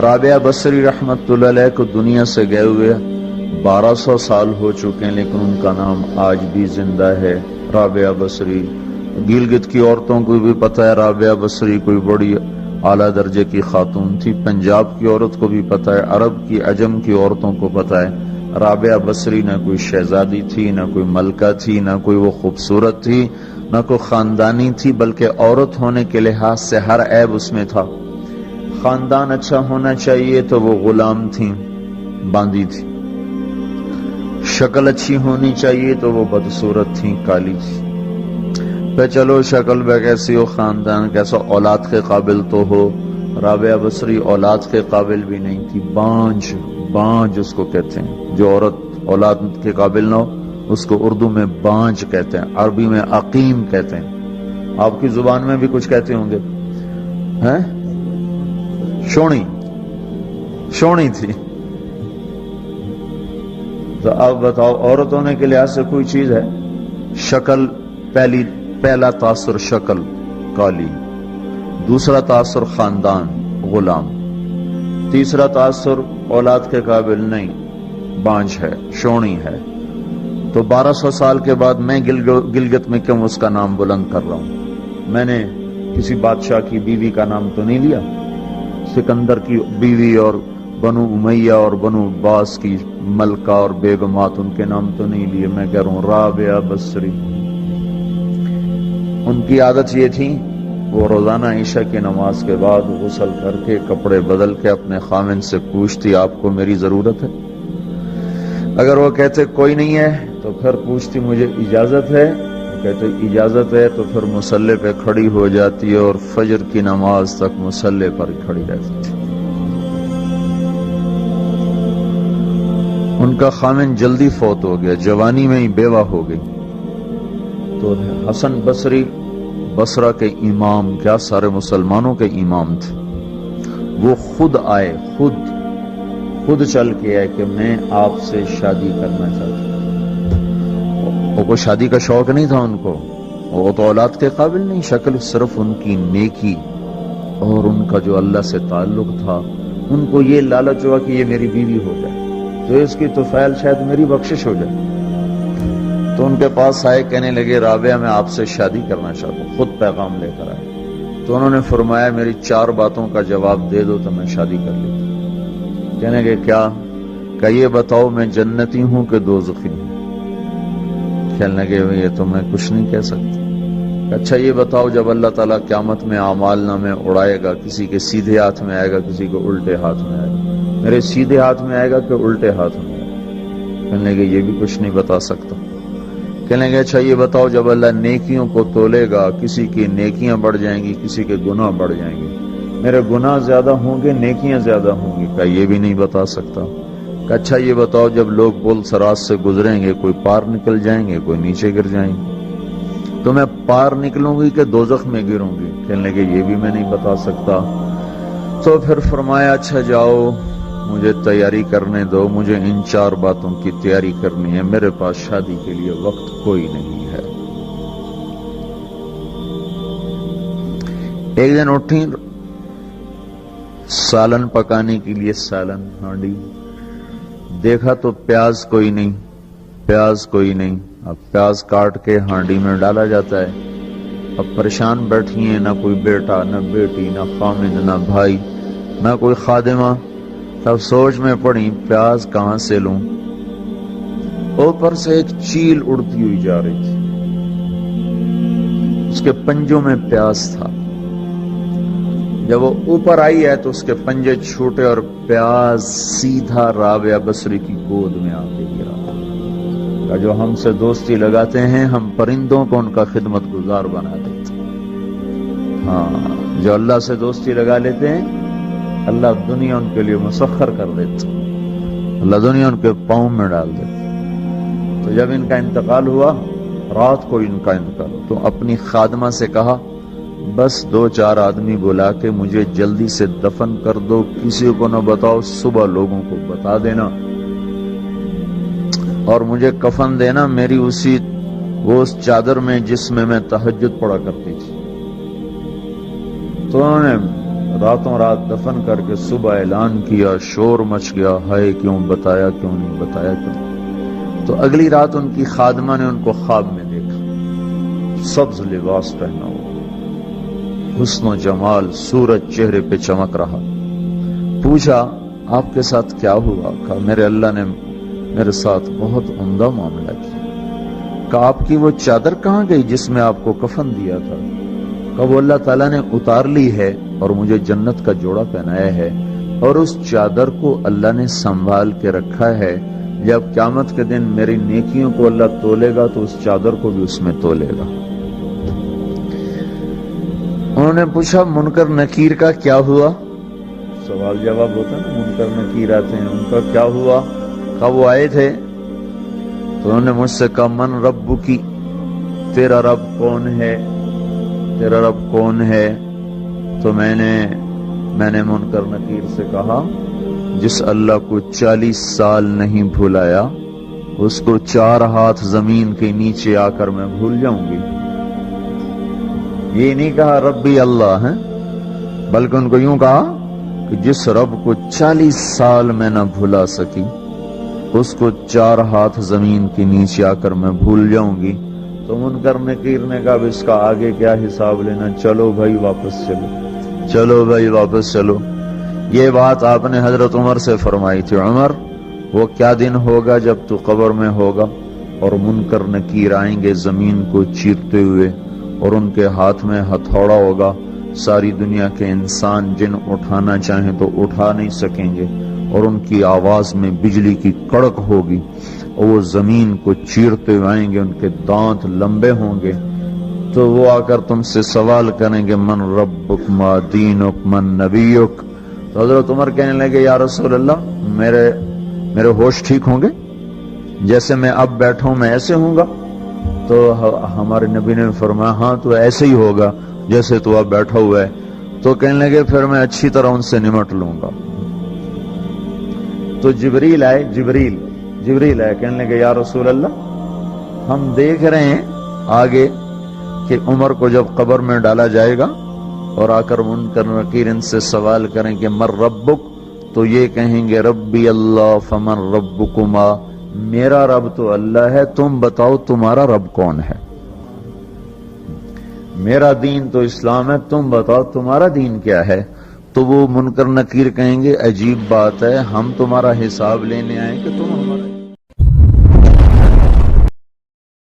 رابعہ بصری رحمت اللہ علیہ کو دنیا سے گئے ہوئے 1200 سال ہو چکے ہیں، لیکن ان کا نام آج بھی زندہ ہے، رابعہ بصری۔ گلگت کی عورتوں کو بھی پتہ ہے رابعہ بصری کوئی بڑی اعلیٰ درجے کی خاتون تھی، پنجاب کی عورت کو بھی پتہ ہے، عرب کی عجم کی عورتوں کو پتہ ہے رابعہ بصری نہ کوئی شہزادی تھی، نہ کوئی ملکہ تھی، نہ کوئی وہ خوبصورت تھی، نہ کوئی خاندانی تھی، بلکہ عورت ہونے کے لحاظ سے ہر عیب اس میں تھا۔ خاندان اچھا ہونا چاہیے تو وہ غلام تھیں، باندی تھی، شکل اچھی ہونی چاہیے تو وہ بدصورت تھیں، کالی تھی۔ پہ چلو شکل بے کیسی ہو، خاندان کیسا، اولاد کے قابل تو ہو، رابعہ بصری اولاد کے قابل بھی نہیں تھی، بانج اس کو کہتے ہیں، جو عورت اولاد کے قابل نہ ہو اس کو اردو میں بانج کہتے ہیں، عربی میں عقیم کہتے ہیں، آپ کی زبان میں بھی کچھ کہتے ہوں گے، ہیں؟ شونی تھی۔ تو اب بتاؤ عورت ہونے کے لحاظ سے کوئی چیز ہے؟ شکل، پہلا تاثر شکل کالی، دوسرا تاثر خاندان غلام، تیسرا تاثر اولاد کے قابل نہیں، بانج ہے، شونی ہے۔ تو 1200 سال کے بعد میں گلگت میں کیوں اس کا نام بلند کر رہا ہوں؟ میں نے کسی بادشاہ کی بیوی کا نام تو نہیں لیا، سکندر کی بیوی اور بنو امیہ اور بنو عباس کی ملکہ اور بیگمات ان کے نام تو نہیں لیے، میں کہہ رہا ہوں رابعہ بصری۔ ان کی عادت یہ تھی وہ روزانہ عشاء کی نماز کے بعد غسل کر کے کپڑے بدل کے اپنے خامن سے پوچھتی آپ کو میری ضرورت ہے؟ اگر وہ کہتے کوئی نہیں ہے تو پھر پوچھتی مجھے اجازت ہے، وہ کہتے اجازت ہے تو پھر مصلی پہ کھڑی ہو جاتی ہے اور فجر کی نماز تک مصلی پر کھڑی رہتی تھی۔ ان کا خامن جلدی فوت ہو گیا، جوانی میں ہی بیوہ ہو گئی، تو حسن بصری بصرہ کے امام، کیا سارے مسلمانوں کے امام تھے، وہ خود آئے، خود چل کے آئے کہ میں آپ سے شادی کرنا چاہتا ہوں۔ وہ کوئی شادی کا شوق نہیں تھا ان کو، وہ تو اولاد کے قابل نہیں، شکل صرف ان کی نیکی اور ان کا جو اللہ سے تعلق تھا، ان کو یہ لالچ ہوا کہ یہ میری بیوی ہو جائے تو اس کی طفیل شاید میری بخشش ہو جائے۔ تو ان کے پاس آئے، کہنے لگے رابعہ میں آپ سے شادی کرنا چاہتا ہوں، خود پیغام لے کر آئے۔ تو انہوں نے فرمایا میری 4 باتوں کا جواب دے دو تو میں شادی کر لیتا ہوں۔ کہنے لگے کیا؟ کہ یہ بتاؤ میں جنتی ہوں کہ دوزخی ہوں؟ کہنے لگے یہ تو میں کچھ نہیں کہہ سکتا۔ اچھا یہ بتاؤ جب اللہ تعالیٰ قیامت میں اعمال نامے اڑائے گا، کسی کے سیدھے ہاتھ میں آئے گا، کسی کو الٹے ہاتھ میں آئے گا، میرے سیدھے ہاتھ میں آئے گا کہ الٹے ہاتھ میں آئے گا؟ کہنے لگے یہ بھی کچھ نہیں بتا سکتا۔ کہنے لگے اچھا یہ بتاؤ جب اللہ نیکیوں کو تولے گا، کسی کی نیکیاں بڑھ جائیں گی، کسی کے گناہ بڑھ جائیں گے، میرے گناہ زیادہ ہوں گے نیکیاں زیادہ ہوں گی؟ کہ یہ بھی نہیں بتا سکتا۔ کہ اچھا یہ بتاؤ جب لوگ پل صراط سے گزریں گے، کوئی پار نکل جائیں گے، کوئی نیچے گر جائیں گے، تو میں پار نکلوں گی کہ دوزخ میں گروں گی؟ کہنے لگے یہ بھی میں نہیں بتا سکتا۔ تو پھر فرمایا اچھا جاؤ مجھے تیاری کرنے دو، مجھے ان 4 باتوں کی تیاری کرنی ہے، میرے پاس شادی کے لیے وقت کوئی نہیں ہے۔ ایک دن اٹھی، سالن پکانے کے لیے سالن ہانڈی، دیکھا تو پیاز کوئی نہیں، اب پیاز کاٹ کے ہانڈی میں ڈالا جاتا ہے۔ اب پریشان بیٹھی ہیں، نہ کوئی بیٹا، نہ بیٹی، نہ خامن، نہ بھائی، نہ کوئی خادمہ۔ تب سوچ میں پڑی پیاز کہاں سے لوں؟ اوپر سے ایک چیل اڑتی ہوئی جا رہی تھی، اس کے پنجوں میں پیاز تھا۔ جب وہ اوپر آئی ہے تو اس کے پنجے چھوٹے اور پیاز سیدھا رابعہ بصری کی گود میں آ کے گرا۔ جو ہم سے دوستی لگاتے ہیں ہم پرندوں کو ان کا خدمت گزار بنا دیتے ہیں، ہاں جو اللہ سے دوستی لگا لیتے ہیں اللہ دنیا ان کے لیے مسخر کر دیتا، اللہ دنیا ان کے پاؤں میں ڈال دیتا۔ تو جب ان کا انتقال ہوا، رات کو ان کا انتقال، تو اپنی خادمہ سے کہا بس 2-4 آدمی بلا کے مجھے جلدی سے دفن کر دو، کسی کو نہ بتاؤ، صبح لوگوں کو بتا دینا، اور مجھے کفن دینا میری اس چادر میں جس میں میں تہجد پڑھا کرتی تھی۔ تو انہوں نے راتوں رات دفن کر کے صبح اعلان کیا، شور مچ گیا، ہائے کیوں بتایا، کیوں نہیں بتایا، کیوں؟ تو اگلی رات ان کی خادمہ نے ان کو خواب میں دیکھا، سبز لباس پہنا ہوا، حسن و جمال، سورج چہرے پہ چمک رہا۔ پوچھا آپ کے ساتھ کیا ہوا؟ کہا میرے اللہ نے میرے ساتھ بہت عمدہ معاملہ کیا۔ کہا آپ کی وہ چادر کہاں گئی جس میں آپ کو کفن دیا تھا؟ کہا وہ اللہ تعالیٰ نے اتار لی ہے اور مجھے جنت کا جوڑا پہنایا ہے، اور اس چادر کو اللہ نے سنبھال کے رکھا ہے، جب قیامت کے دن میری نیکیوں کو اللہ تولے گا تو اس چادر کو بھی اس میں تولے گا۔ انہوں نے پوچھا منکر نکیر کا کیا ہوا؟ سوال جواب ہوتا ہے نا، منکر نکیر آتے ہیں، ان کا کیا ہوا؟ کہا وہ آئے تھے تو انہوں نے مجھ سے کہا من رب کی، تیرا رب کون ہے، تیرا رب کون ہے؟ تو میں نے منکر نکیر سے کہا جس اللہ کو 40 سال نہیں بھولایا اس کو 4 ہاتھ زمین کے نیچے آ کر میں بھول جاؤں گی۔ یہ نہیں کہا ربی اللہ ہے، بلکہ ان کو یوں کہا کہ جس رب کو 40 سال میں نہ بھلا سکی اس کو 4 ہاتھ زمین کے نیچے آ کر میں بھول جاؤں گی۔ تو منکر نکیر نے کہا اس کا آگے کیا حساب لینا، چلو بھائی واپس چلو، چلو بھائی واپس چلو۔ یہ بات آپ نے حضرت عمر سے فرمائی تھی، عمر وہ کیا دن ہوگا جب تو قبر میں ہوگا اور منکر نکیر آئیں گے زمین کو چیرتے ہوئے، اور ان کے ہاتھ میں ہتھوڑا ہوگا، ساری دنیا کے انسان جن اٹھانا چاہیں تو اٹھا نہیں سکیں گے، اور ان کی آواز میں بجلی کی کڑک ہوگی، اور وہ زمین کو چیرتے ہوئے آئیں گے، ان کے دانت لمبے ہوں گے، تو وہ آ کر تم سے سوال کریں گے من ربک ما دینک من نبیک۔ تو حضرت عمر کہنے لگے یا رسول اللہ میرے ہوش ٹھیک ہوں گے؟ جیسے میں اب بیٹھا ہوں میں ایسے ہوں گا؟ تو ہمارے نبی نے فرمایا ہاں تو ایسے ہی ہوگا جیسے تو اب بیٹھا ہوا ہے۔ تو کہنے لگے پھر میں اچھی طرح ان سے نمٹ لوں گا۔ تو جبریل آئے کہنے لگے یا رسول اللہ ہم دیکھ رہے ہیں آگے کہ عمر کو جب قبر میں ڈالا جائے گا اور آ کر منکر نکیر ان سے سوال کریں کہ مر ربک، تو یہ کہیں گے ربی اللہ فمن ربکما، میرا رب تو اللہ ہے، تم بتاؤ تمہارا رب کون ہے؟ میرا دین تو اسلام ہے، تم بتاؤ تمہارا دین کیا ہے؟ تو وہ منکر نکیر کہیں گے عجیب بات ہے، ہم تمہارا حساب لینے آئے کہ تم ہمارا